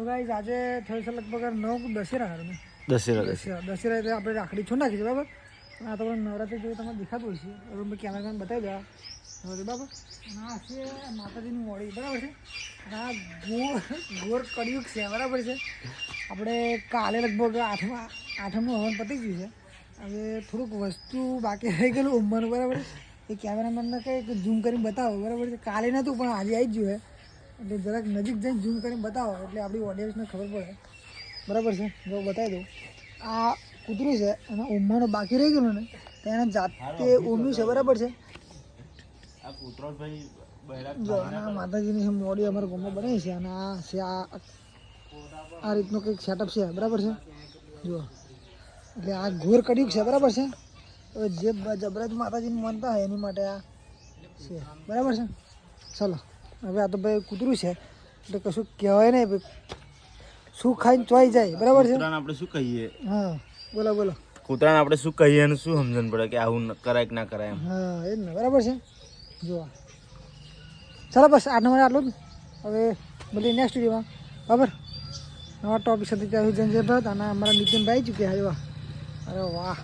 તો ગાઈસ આજે થયું છે લગભગ 9 દશેરા ને દશેરા એટલે આપણે રાખડી છોડ નાખી છે બરાબર. આ તો નવરાત્રી જેવું તમને દેખાતું હોય છે. હવે મેં કેમેરામેન બતાવી દેવા બરાબર. અને આ છે માતાજીની મોડી બરાબર છે. અને આ ઘોર કળિયુગ છે બરાબર છે. આપણે કાલે લગભગ આઠમનું હવન પતી ગયું છે. હવે થોડુંક વસ્તુ બાકી રહી ગયેલું ઉંમરનું બરાબર. એ કેમેરામેનને કંઈ ઝૂમ કરીને બતાવો બરાબર છે. કાલે નહોતું પણ આજે આવી જ ગયું એટલે જરાક નજીક જઈને ઝૂમ કરીને બતાવો એટલે આપણી ઓડિયન્સને ખબર પડે બરાબર છે. જો બતાવી દઉં આ કૂતરું છે અને ઉંમરનું બાકી રહી ગયેલું ને તો એને જાતે ઉમ્યું છે બરાબર છે. જો અને માતાજીની મોડી અમારા ગામમાં બનાવી છે અને આ છે આ રીતનું કંઈક સેટઅપ છે બરાબર છે. જુઓ એટલે આ ઘોર કળિયુગ છે બરાબર છે. હવે જે જબરજ માતાજીને માનતા હોય એની માટે આ છે બરાબર છે. ચલો હવે આ તો ભાઈ કૂતરું છે એટલે કશું કહેવાય નહીં ભાઈ, શું ખાઈને ચોઈ જાય બરાબર છે. આપણે શું કહીએ? હા બોલો બોલો. કૂતરાને આપણે શું કહીએ અને શું સમજણ પડે કે આવું કરાય કે ના કરાય? હા એ જ ને બરાબર છે. જુઓ ચાલો બસ આ નંબર આટલું જ. હવે બધી નેક્સ્ટ વિડીયોમાં બરાબર નવા ટોપિક સાથે ત્યાં જનજેટ અને અમારા નીતિનભાઈ ચૂક્યા. અરે વાહ